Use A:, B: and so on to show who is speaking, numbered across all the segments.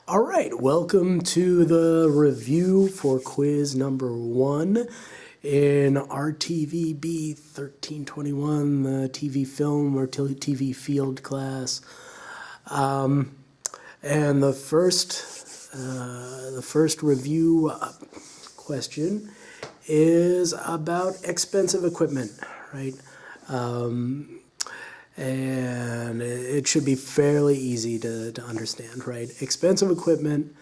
A: All right, welcome to the review for quiz number 1 in Rtvb 1321, the TV film or TV field class. And the first review question is about expensive equipment, right? And it should be fairly easy to understand, right? Expensive equipment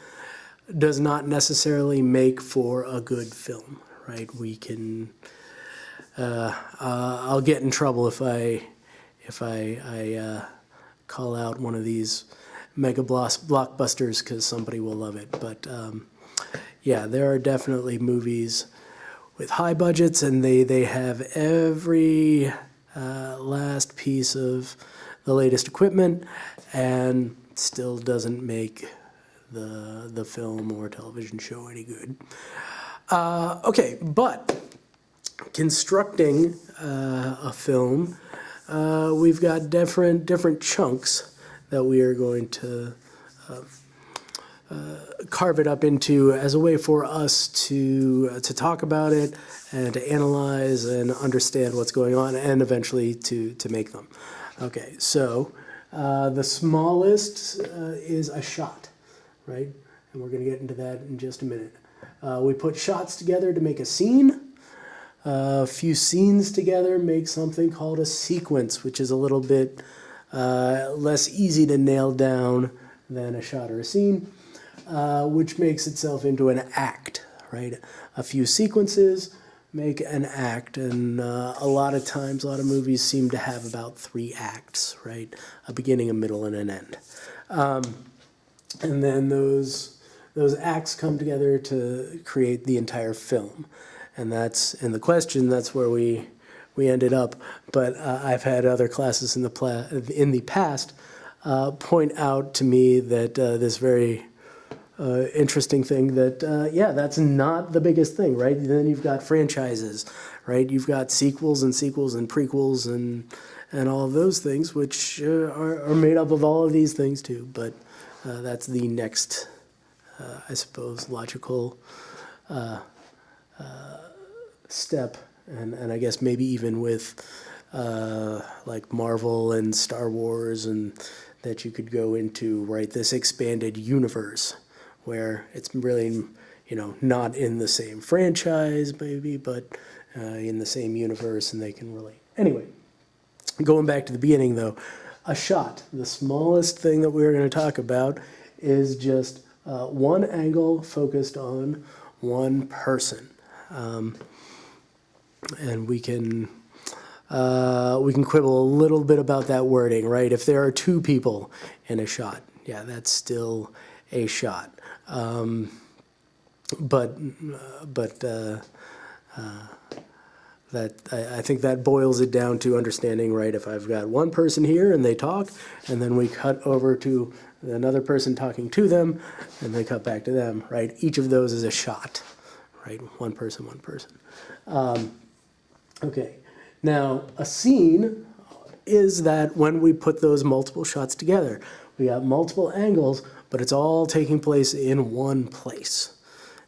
A: does not necessarily make for a good film, right? We can, I'll get in trouble if I call out one of these mega blockbusters because somebody will love it. But yeah, there are definitely movies with high budgets, and they have every last piece of the latest equipment and still doesn't make the film or television show any good. Okay, but constructing a film, we've got different chunks that we are going to carve it up into as a way for us to talk about it and to analyze and understand what's going on and eventually to make them. Okay, so the smallest is a shot, right? And we're going to get into that in just a minute. We put shots together to make a scene. A few scenes together make something called a sequence, which is a little bit less easy to nail down than a shot or a scene. Which makes itself into an act, right? A few sequences make an act, and a lot of times, a lot of movies seem to have about 3 acts, right? A beginning, a middle, and an end. And then those acts come together to create the entire film. And that's, in the question, that's where we ended up. But I've had other classes in the past point out to me that this very interesting thing that, yeah, that's not the biggest thing, right? Then you've got franchises, right? You've got sequels and prequels and all of those things, which are made up of all of these things too. But that's the next, I suppose, logical step. And I guess maybe even with like Marvel and Star Wars, and that you could go into, right, this expanded universe, where it's really, not in the same franchise, maybe, but in the same universe, and they can relate. Anyway, going back to the beginning, though, a shot, the smallest thing that we're going to talk about is just one angle focused on one person. And we can quibble a little bit about that wording, right? If there are 2 people in a shot, yeah, that's still a shot. I think that boils it down to understanding, right? If I've got one person here and they talk, and then we cut over to another person talking to them, and they cut back to them, right? Each of those is a shot, right? One person. Okay, now a scene is that when we put those multiple shots together, we got multiple angles, but it's all taking place in one place,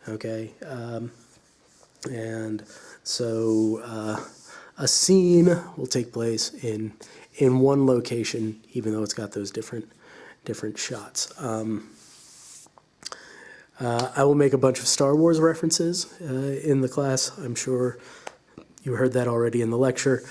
A: okay? And so a scene will take place in one location, even though it's got those different shots. I will make a bunch of Star Wars references in the class. I'm sure you heard that already in the lecture.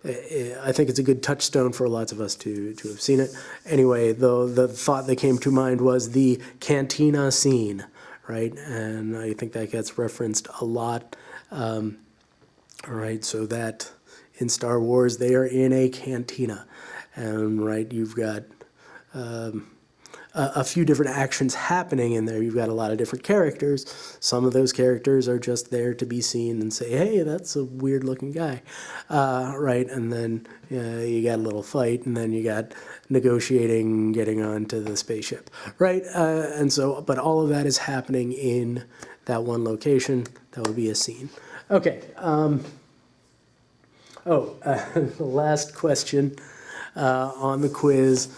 A: I think it's a good touchstone for lots of us to have seen it. Anyway, the thought that came to mind was the cantina scene, right? And I think that gets referenced a lot. All right, so that in Star Wars, they are in a cantina. And, right, you've got a few different actions happening in there. You've got a lot of different characters. Some of those characters are just there to be seen and say, hey, that's a weird-looking guy, right? And then you got a little fight, and then you got negotiating, getting onto the spaceship, right? And so, but all of that is happening in that one location. That would be a scene. Okay. The last question on the quiz.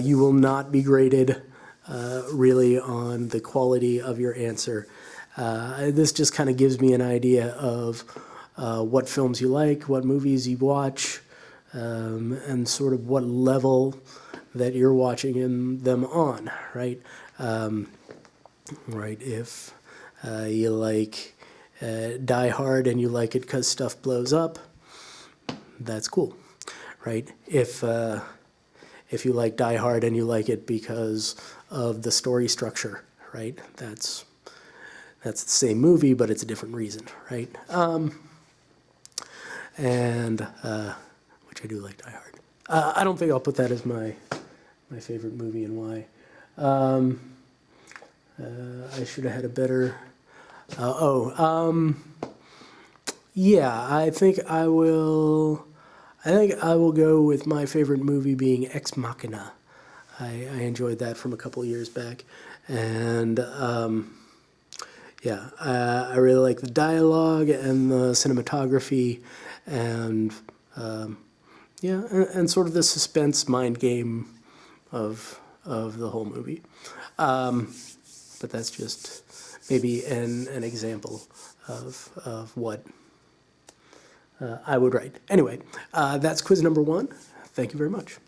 A: You will not be graded really on the quality of your answer. This just kind of gives me an idea of what films you like, what movies you watch, and sort of what level that you're watching them on, right? Right, if you like Die Hard and you like it because stuff blows up, that's cool, right? If you like Die Hard and you like it because of the story structure, right? That's the same movie, but it's a different reason, right? Which I do like Die Hard. I don't think I'll put that as my favorite movie and why. I should have had a better. Yeah, I think I will go with my favorite movie being Ex Machina. I enjoyed that from a couple of years back, and yeah, I really like the dialogue and the cinematography, and yeah, and sort of the suspense mind game of the whole movie. But that's just maybe an example of what I would write. Anyway, that's quiz number 1. Thank you very much.